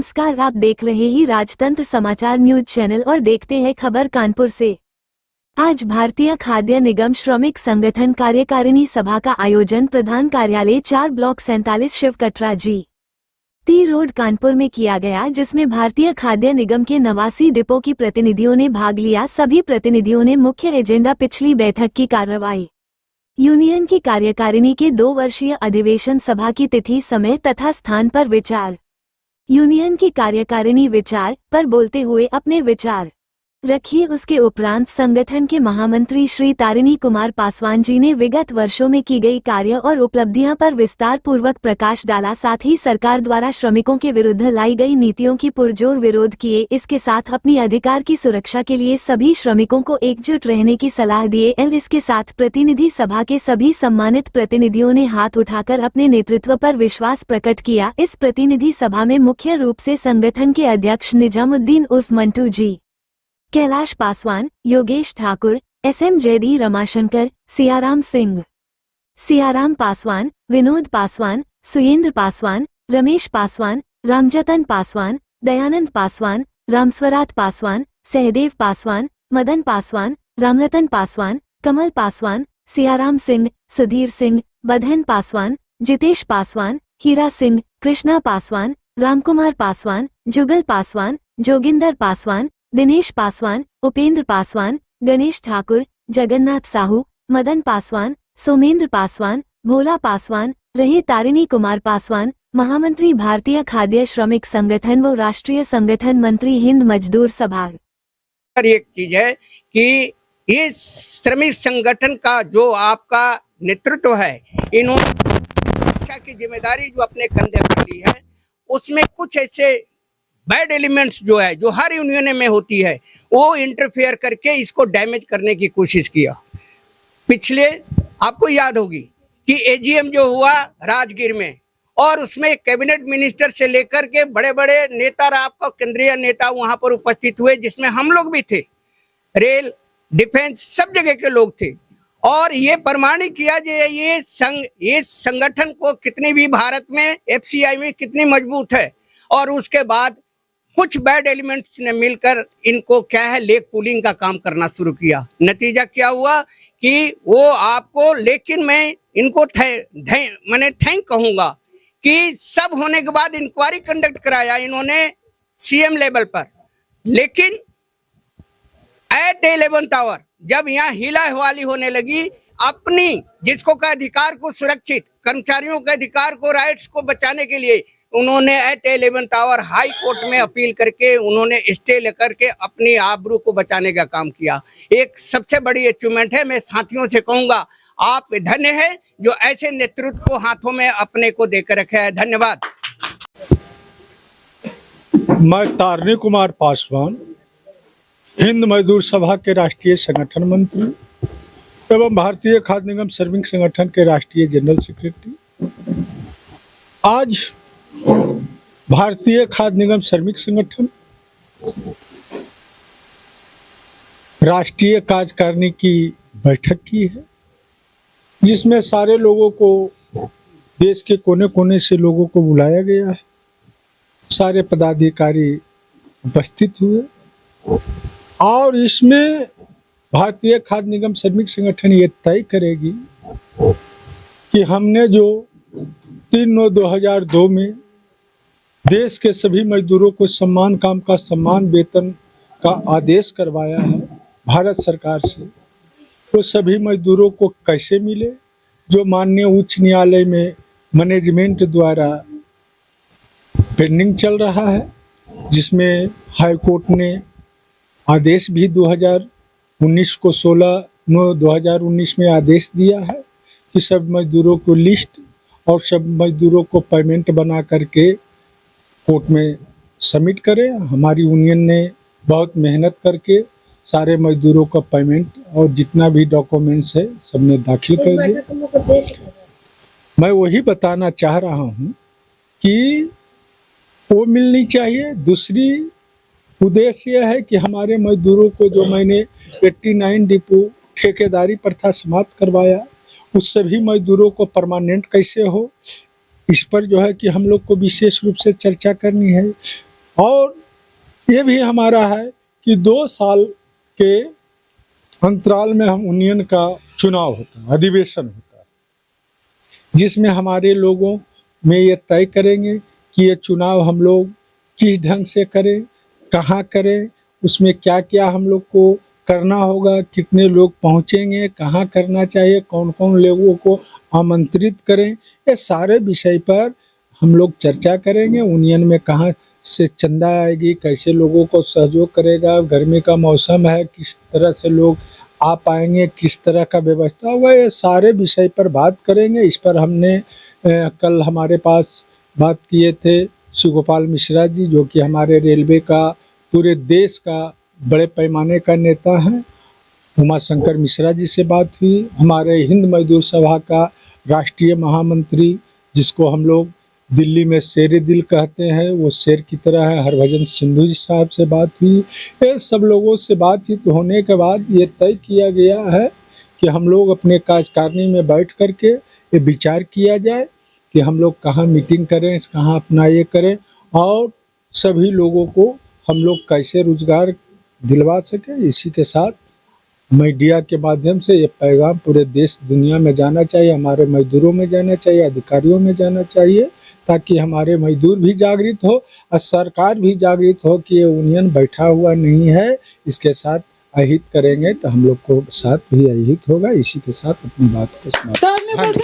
नमस्कार, आप देख रहे ही राजतंत्र समाचार न्यूज चैनल और देखते हैं खबर कानपुर से। आज भारतीय खाद्य निगम श्रमिक संगठन कार्यकारिणी सभा का आयोजन प्रधान कार्यालय 4 block 47 Shiv Katra GT. Road Kanpur में किया गया, जिसमें भारतीय खाद्य निगम के 89 डिपो की प्रतिनिधियों ने भाग लिया। सभी प्रतिनिधियों ने मुख्य एजेंडा पिछली बैठक की कार्रवाई, यूनियन की कार्यकारिणी के 2 वर्षीय अधिवेशन, सभा की तिथि, समय तथा स्थान पर विचार, यूनियन की कार्यकारिणी विचार पर बोलते हुए अपने विचार रखिए। उसके उपरांत संगठन के महामंत्री श्री तारिणी कुमार पासवान जी ने विगत वर्षों में की गई कार्य और उपलब्धियां पर विस्तार पूर्वक प्रकाश डाला। साथ ही सरकार द्वारा श्रमिकों के विरुद्ध लाई गई नीतियों की पुरजोर विरोध किए। इसके साथ अपनी अधिकार की सुरक्षा के लिए सभी श्रमिकों को एकजुट रहने की सलाह दिए। इसके साथ प्रतिनिधि सभा के सभी सम्मानित प्रतिनिधियों ने हाथ उठाकर अपने नेतृत्व पर विश्वास प्रकट किया। इस प्रतिनिधि सभा में मुख्य रूप से संगठन के अध्यक्ष निजामुद्दीन उर्फ मंटू जी, कैलाश पासवान, योगेश ठाकुर, SM जयदी, रमाशंकर, सियाराम सिंह, सियाराम पासवान, विनोद पासवान, सुयेंद्र पासवान, रमेश पासवान, रामजतन पासवान, दयानंद पासवान, रामस्वरात पासवान, सहदेव पासवान, मदन पासवान, रामरतन पासवान, कमल पासवान, सियाराम सिंह, सुधीर सिंह, बधन पासवान, जितेश पासवान, हीरा सिंह, कृष्णा पासवान, रामकुमार पासवान, जुगल पासवान, जोगिंदर पासवान, दिनेश पासवान, उपेंद्र पासवान, गणेश ठाकुर, जगन्नाथ साहू, मदन पासवान, सोमेंद्र पासवान, भोला पासवान रहे। तारिणी कुमार पासवान, महामंत्री भारतीय खाद्य श्रमिक संगठन व राष्ट्रीय संगठन मंत्री हिंद मजदूर सभा। एक चीज है कि ये श्रमिक संगठन का जो आपका नेतृत्व है, इन्होंने शिक्षा की जिम्मेदारी जो अपने कंधे पर ली है, उसमें कुछ ऐसे बैड एलिमेंट्स जो है, जो हर यूनियन में होती है, वो इंटरफेयर करके इसको डैमेज करने की कोशिश किया। पिछले आपको याद होगी कि AGM जो हुआ राजगीर में, और उसमें कैबिनेट मिनिस्टर से लेकर के बड़े बड़े नेता, आपका केंद्रीय नेता वहां पर उपस्थित हुए, जिसमें हम लोग भी थे। रेल, डिफेंस, सब जगह के लोग थे। और ये प्रमाणित किया जो ये संगठन को कितनी भी भारत में FCI में कितनी मजबूत है। और उसके बाद कुछ बैड एलिमेंट्स ने मिलकर इनको क्या है, लेग पुलिंग का काम करना शुरू किया। नतीजा क्या हुआ कि वो आपको, लेकिन मैं इनको मैंने थैंक कहूंगा कि सब होने के बाद इंक्वायरी कंडक्ट कराया इन्होंने CM लेवल पर। लेकिन एट 11th आवर जब यहाँ हिला हवाली होने लगी, अपनी जिसको का अधिकार को सुरक्षित, कर्मचारियों के अधिकार को, राइट्स को बचाने के लिए उन्होंने at 11th hour high court में अपील करके उन्होंने स्टे लेकर के अपनी आबरू को बचाने का काम किया। एक सबसे बड़ी अचीवमेंट है। मैं साथियों से कहूंगा, आप धन्य हैं जो ऐसे नेतृत्व को हाथों में अपने को देकर रखे हैं। धन्यवाद। मैं तारिणी कुमार पासवान, हिंद मजदूर सभा के राष्ट्रीय संगठन मंत्री एवं भारतीय खाद्य निगम श्रमिक संगठन के राष्ट्रीय जनरल सेक्रेटरी। आज भारतीय खाद्य निगम श्रमिक संगठन राष्ट्रीय कार्यकारिणी की बैठक की है, जिसमें सारे लोगों को, देश के कोने कोने से लोगों को बुलाया गया है। सारे पदाधिकारी उपस्थित हुए और इसमें भारतीय खाद्य निगम श्रमिक संगठन ये तय करेगी कि हमने जो 3/9/2002 में देश के सभी मजदूरों को सम्मान काम का सम्मान वेतन का आदेश करवाया है भारत सरकार से, वो सभी मजदूरों को कैसे मिले, जो माननीय उच्च न्यायालय में मैनेजमेंट द्वारा पेंडिंग चल रहा है, जिसमें हाई कोर्ट ने आदेश भी 2019 को 16/9/2019 में आदेश दिया है कि सब मजदूरों को लिस्ट और सब मजदूरों को पेमेंट बना करके कोर्ट में सबमिट करें। हमारी यूनियन ने बहुत मेहनत करके सारे मजदूरों का पेमेंट और जितना भी डॉक्यूमेंट्स है सबने दाखिल कर दिया। मैं वही बताना चाह रहा हूँ कि वो मिलनी चाहिए। दूसरी उद्देश्य है कि हमारे मजदूरों को, जो मैंने 89 डिपो ठेकेदारी प्रथा समाप्त करवाया, उस सभी मजदूरों को परमानेंट कैसे हो, इस पर जो है कि हम लोग को विशेष रूप से चर्चा करनी है। और ये भी हमारा है कि 2 साल के अंतराल में हम यूनियन का चुनाव होता है, अधिवेशन होता है, जिसमें हमारे लोगों में ये तय करेंगे कि ये चुनाव हम लोग किस ढंग से करें, कहाँ करें, उसमें क्या क्या हम लोग को करना होगा, कितने लोग पहुँचेंगे, कहाँ करना चाहिए, कौन कौन लोगों को आमंत्रित करें, ये सारे विषय पर हम लोग चर्चा करेंगे। यूनियन में कहाँ से चंदा आएगी, कैसे लोगों को सहयोग करेगा, गर्मी का मौसम है, किस तरह से लोग आ पाएंगे, किस तरह का व्यवस्था होगा, ये सारे विषय पर बात करेंगे। इस पर हमने कल हमारे पास बात किए थे शिव गोपाल मिश्रा जी, जो कि हमारे रेलवे का पूरे देश का बड़े पैमाने का नेता हैं। उमाशंकर मिश्रा जी से बात हुई, हमारे हिंद मजदूर सभा का राष्ट्रीय महामंत्री, जिसको हम लोग दिल्ली में शेर दिल कहते हैं, वो शेर की तरह है, हरभजन सिंधु जी साहब से बात हुई। ये सब लोगों से बातचीत होने के बाद ये तय किया गया है कि हम लोग अपने कार्यकारिणी में बैठ करके ये विचार किया जाए कि हम लोग कहाँ मीटिंग करें, कहाँ अपना ये करें, और सभी लोगों को हम लोग कैसे रोजगार दिलवा सकें। इसी के साथ मीडिया के माध्यम से ये पैगाम पूरे देश दुनिया में जाना चाहिए, हमारे मजदूरों में जाना चाहिए, अधिकारियों में जाना चाहिए, ताकि हमारे मजदूर भी जागृत हो और सरकार भी जागृत हो कि ये यूनियन बैठा हुआ नहीं है, इसके साथ अहित करेंगे तो हम लोग को साथ भी अहित होगा। इसी के साथ अपनी बात को समाप्त।